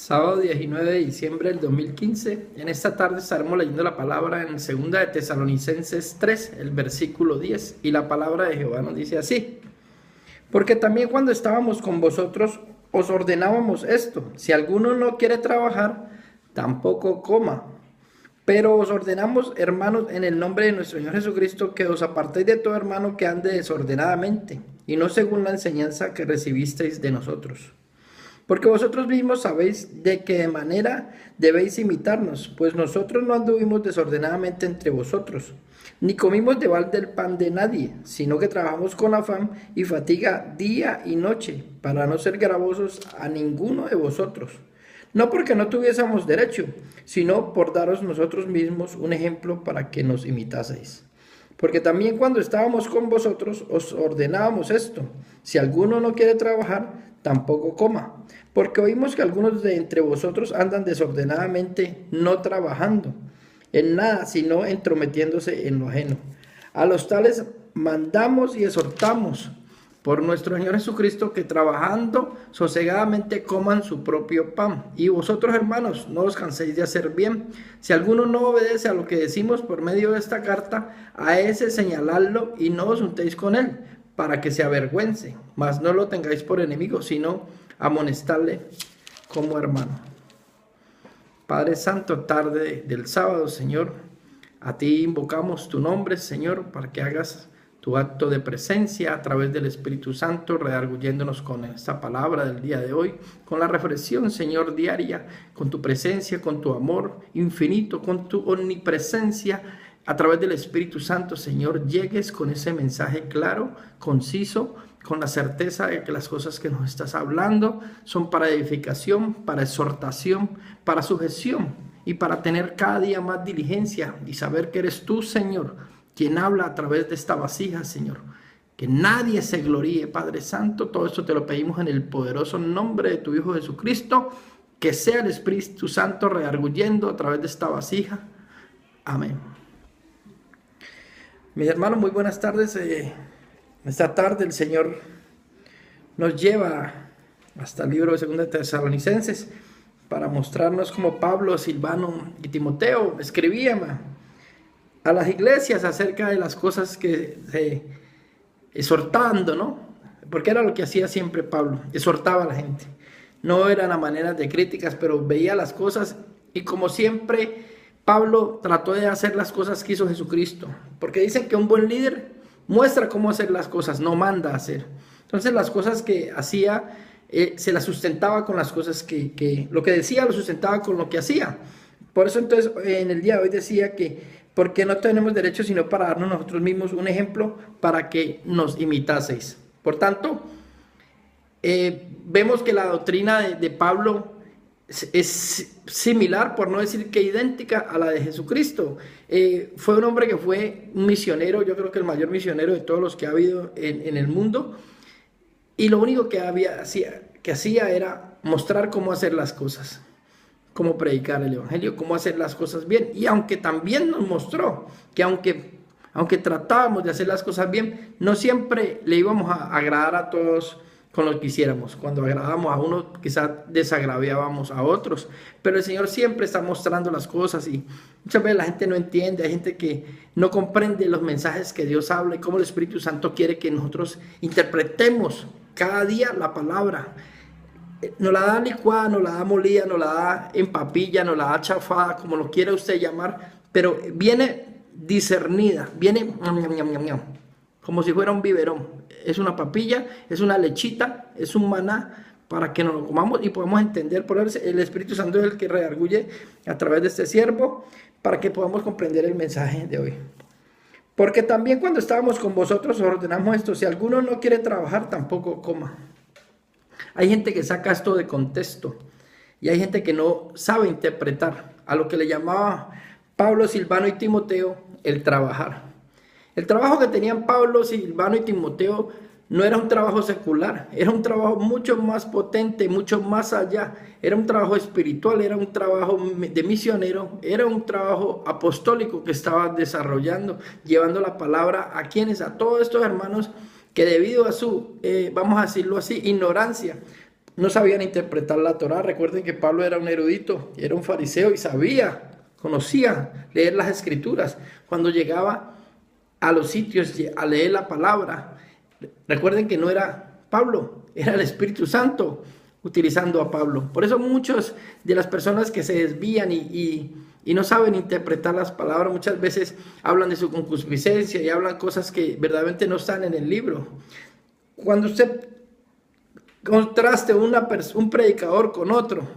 Sábado 19 de diciembre del 2015. En esta tarde estaremos leyendo la palabra en 2 de Tesalonicenses 3, el versículo 10. Y la palabra de Jehová nos dice así: Porque también cuando estábamos con vosotros os ordenábamos esto: si alguno no quiere trabajar, tampoco coma. Pero os ordenamos, hermanos, en el nombre de nuestro Señor Jesucristo, que os apartéis de todo hermano que ande desordenadamente, y no según la enseñanza que recibisteis de nosotros. Porque vosotros mismos sabéis de qué manera debéis imitarnos, pues nosotros no anduvimos desordenadamente entre vosotros, ni comimos de balde el pan de nadie, sino que trabajamos con afán y fatiga día y noche, para no ser gravosos a ninguno de vosotros. No porque no tuviésemos derecho, sino por daros nosotros mismos un ejemplo para que nos imitaseis. Porque también cuando estábamos con vosotros os ordenábamos esto: si alguno no quiere trabajar, tampoco coma. Porque oímos que algunos de entre vosotros andan desordenadamente, no trabajando en nada, sino entrometiéndose en lo ajeno. A los tales mandamos y exhortamos por nuestro Señor Jesucristo, que trabajando sosegadamente coman su propio pan. Y vosotros, hermanos, no os canséis de hacer bien. Si alguno no obedece a lo que decimos por medio de esta carta, a ese señaladlo y no os juntéis con él, para que se avergüence. Mas no lo tengáis por enemigo, sino amonestadle como hermano. Padre Santo, tarde del sábado, Señor, a ti invocamos tu nombre, Señor, para que hagas tu acto de presencia a través del Espíritu Santo, redarguyéndonos con esta palabra del día de hoy, con la reflexión, Señor, diaria, con tu presencia, con tu amor infinito, con tu omnipresencia. A través del Espíritu Santo, Señor, llegues con ese mensaje claro, conciso, con la certeza de que las cosas que nos estás hablando son para edificación, para exhortación, para sujeción y para tener cada día más diligencia y saber que eres tú, Señor, quien habla a través de esta vasija, Señor. Que nadie se gloríe, Padre Santo. Todo esto te lo pedimos en el poderoso nombre de tu Hijo Jesucristo. Que sea el Espíritu Santo redarguyendo a través de esta vasija. Amén. Mis hermanos, muy buenas tardes. Esta tarde el Señor nos lleva hasta el libro de 2 de Tesalonicenses para mostrarnos cómo Pablo, Silvano y Timoteo escribían a las iglesias acerca de las cosas que exhortando, ¿no? Porque era lo que hacía siempre Pablo, exhortaba a la gente. No eran a maneras de críticas, pero veía las cosas y como siempre Pablo trató de hacer las cosas que hizo Jesucristo, porque dicen que un buen líder muestra cómo hacer las cosas, no manda a hacer. Entonces las cosas que hacía se las sustentaba con las cosas que lo que decía lo sustentaba con lo que hacía. Por eso entonces en el día de hoy decía que porque no tenemos derecho sino para darnos nosotros mismos un ejemplo para que nos imitaseis. Por tanto, vemos que la doctrina de Pablo es similar, por no decir que idéntica a la de Jesucristo. Fue un hombre que fue un misionero, yo creo que el mayor misionero de todos los que ha habido en el mundo, y lo único que hacía era mostrar cómo hacer las cosas, cómo predicar el evangelio, cómo hacer las cosas bien. Y aunque también nos mostró que aunque tratábamos de hacer las cosas bien, no siempre le íbamos a agradar a todos con lo que hiciéramos. Cuando agradábamos a uno, quizás desagraviábamos a otros, pero el Señor siempre está mostrando las cosas y muchas veces la gente no entiende, hay gente que no comprende los mensajes que Dios habla y cómo el Espíritu Santo quiere que nosotros interpretemos cada día la palabra. Nos la da licuada, nos la da molida, nos la da en papilla, nos la da chafada, como lo quiera usted llamar, pero viene discernida, viene como si fuera un biberón. Es una papilla, es una lechita, es un maná para que nos lo comamos y podamos entender. Por eso el Espíritu Santo es el que redarguye a través de este siervo para que podamos comprender el mensaje de hoy. Porque también cuando estábamos con vosotros ordenamos esto: si alguno no quiere trabajar, tampoco coma. Hay gente que saca esto de contexto y hay gente que no sabe interpretar a lo que le llamaba Pablo, Silvano y Timoteo el trabajar. El trabajo que tenían Pablo, Silvano y Timoteo no era un trabajo secular, era un trabajo mucho más potente, mucho más allá. Era un trabajo espiritual, era un trabajo de misionero, era un trabajo apostólico que estaba desarrollando, llevando la palabra a quienes, a todos estos hermanos que debido a su, vamos a decirlo así, ignorancia, no sabían interpretar la Torá. Recuerden que Pablo era un erudito, era un fariseo y conocía leer las escrituras. Cuando llegaba a los sitios a leer la palabra, recuerden que no era Pablo, era el Espíritu Santo utilizando a Pablo. Por eso muchas de las personas que se desvían y no saben interpretar las palabras, muchas veces hablan de su concupiscencia y hablan cosas que verdaderamente no están en el libro. Cuando usted contraste un predicador con otro,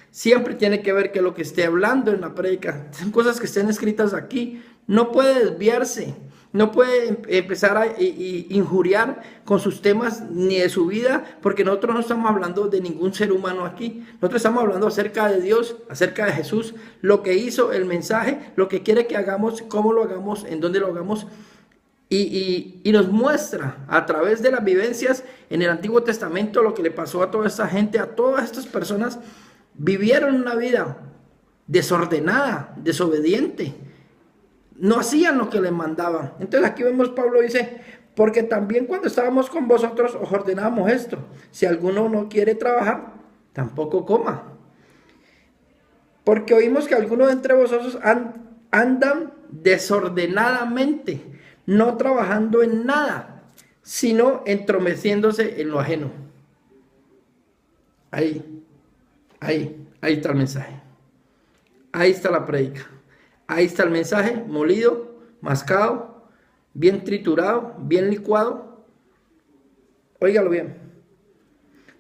siempre tiene que ver que lo que esté hablando en la prédica son cosas que estén escritas aquí. No puede desviarse, no puede empezar a injuriar con sus temas ni de su vida, porque nosotros no estamos hablando de ningún ser humano aquí. Nosotros estamos hablando acerca de Dios, acerca de Jesús, lo que hizo, el mensaje, lo que quiere que hagamos, cómo lo hagamos, en dónde lo hagamos. Y nos muestra a través de las vivencias en el Antiguo Testamento lo que le pasó a toda esta gente, a todas estas personas. Vivieron una vida desordenada, desobediente. No hacían lo que les mandaban. Entonces aquí vemos, Pablo dice, porque también cuando estábamos con vosotros os ordenábamos esto: si alguno no quiere trabajar, tampoco coma. Porque oímos que algunos de entre vosotros andan desordenadamente, no trabajando en nada, sino entromeciéndose en lo ajeno. Ahí está el mensaje. Ahí está la prédica. Ahí está el mensaje, molido, mascado, bien triturado, bien licuado. Óigalo bien.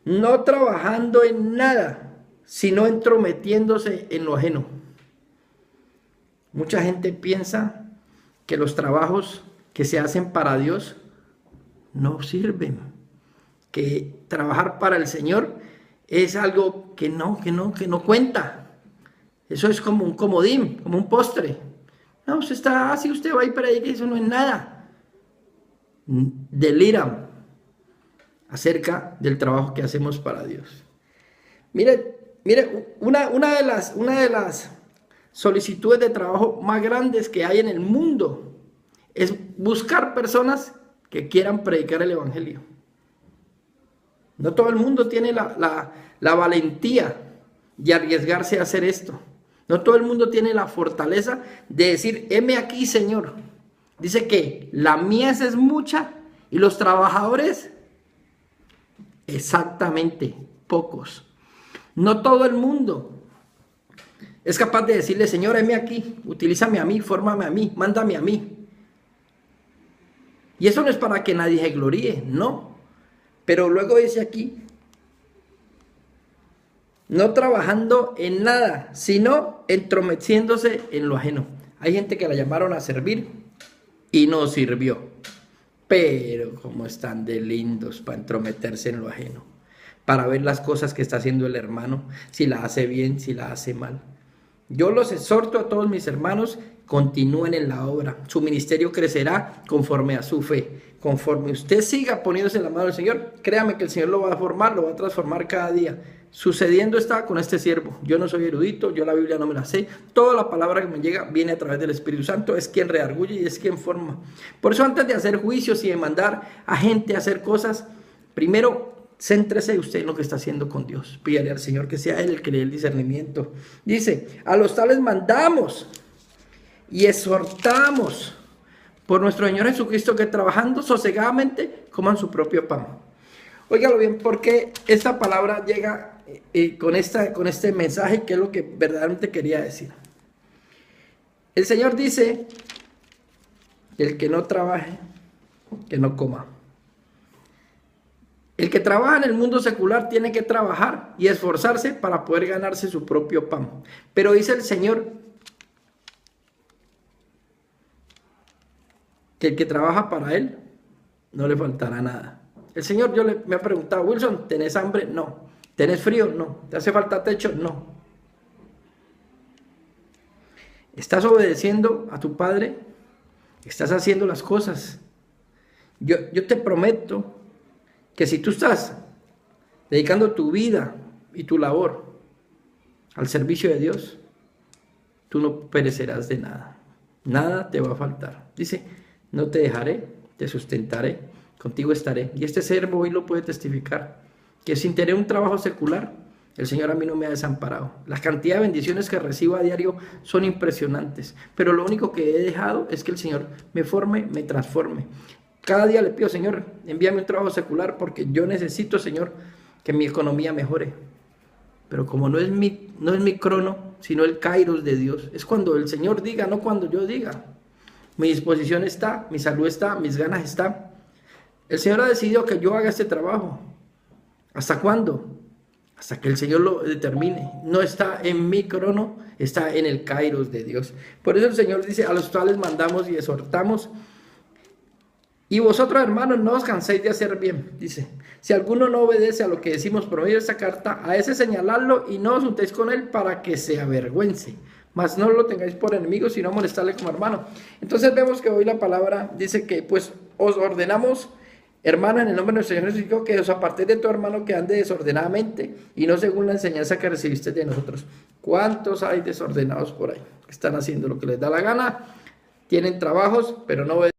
No trabajando en nada, sino entrometiéndose en lo ajeno. Mucha gente piensa que los trabajos que se hacen para Dios no sirven, que trabajar para el Señor es algo que no cuenta. Eso es como un comodín, como un postre. No, usted está así, usted va y predica y eso no es nada. Deliran acerca del trabajo que hacemos para Dios. Mire, una de las solicitudes de trabajo más grandes que hay en el mundo es buscar personas que quieran predicar el Evangelio. No todo el mundo tiene la valentía de arriesgarse a hacer esto. No todo el mundo tiene la fortaleza de decir: heme aquí, Señor. Dice que la mies es mucha y los trabajadores exactamente pocos. No todo el mundo es capaz de decirle: Señor, heme aquí, utilízame a mí, fórmame a mí, mándame a mí. Y eso no es para que nadie se gloríe, no. Pero luego dice aquí: no trabajando en nada, sino entrometiéndose en lo ajeno. Hay gente que la llamaron a servir y no sirvió. Pero como están de lindos para entrometerse en lo ajeno, para ver las cosas que está haciendo el hermano, si la hace bien, si la hace mal. Yo los exhorto a todos mis hermanos: continúen en la obra. Su ministerio crecerá conforme a su fe. Conforme usted siga poniéndose en la mano del Señor, créame que el Señor lo va a formar, lo va a transformar cada día. Sucediendo está con este siervo. Yo no soy erudito, yo la Biblia no me la sé. Toda la palabra que me llega viene a través del Espíritu Santo. Es quien redarguye y es quien forma. Por eso, antes de hacer juicios y de mandar a gente a hacer cosas, primero céntrese usted en lo que está haciendo con Dios. Pídale al Señor que sea Él el que le dé el discernimiento. Dice: a los tales mandamos y exhortamos por nuestro Señor Jesucristo, que trabajando sosegadamente coman su propio pan. Óigalo bien, porque esta palabra llega con este mensaje, que es lo que verdaderamente quería decir. El Señor dice: el que no trabaje, que no coma. El que trabaja en el mundo secular tiene que trabajar y esforzarse para poder ganarse su propio pan. Pero dice el Señor que el que trabaja para Él no le faltará nada. El Señor, me ha preguntado: Wilson, ¿tenés hambre? No. ¿Tenés frío? No. ¿Te hace falta techo? No. ¿Estás obedeciendo a tu Padre? ¿Estás haciendo las cosas? Yo te prometo que si tú estás dedicando tu vida y tu labor al servicio de Dios, tú no perecerás de nada. Nada te va a faltar. Dice: no te dejaré, te sustentaré, contigo estaré. Y este siervo hoy lo puede testificar. que sin tener un trabajo secular, el Señor a mí no me ha desamparado. La cantidad de bendiciones que recibo a diario son impresionantes, pero lo único que he dejado es que el Señor me forme, me transforme. Cada día le pido, Señor, envíame un trabajo secular porque yo necesito, Señor, que mi economía mejore. Pero como no es mi crono, sino el kairos de Dios. Es cuando el Señor diga, no cuando yo diga. Mi disposición está, mi salud está, mis ganas están. El Señor ha decidido que yo haga este trabajo. ¿Hasta cuándo? Hasta que el Señor lo determine. No está en mi crono, está en el kairos de Dios. Por eso el Señor dice, a los cuales mandamos y exhortamos. Y vosotros, hermanos, no os canséis de hacer bien. Dice, si alguno no obedece a lo que decimos por medio de esta carta, a ese señaladlo y no os juntéis con él para que se avergüence. Mas no lo tengáis por enemigo, sino molestarle como hermano. Entonces vemos que hoy la palabra dice que pues os ordenamos, hermana, en el nombre de nuestro Señor Jesucristo, que os apartéis de tu hermano que ande desordenadamente y no según la enseñanza que recibiste de nosotros. ¿Cuántos hay desordenados por ahí? Que están haciendo lo que les da la gana, tienen trabajos, pero no obedecen.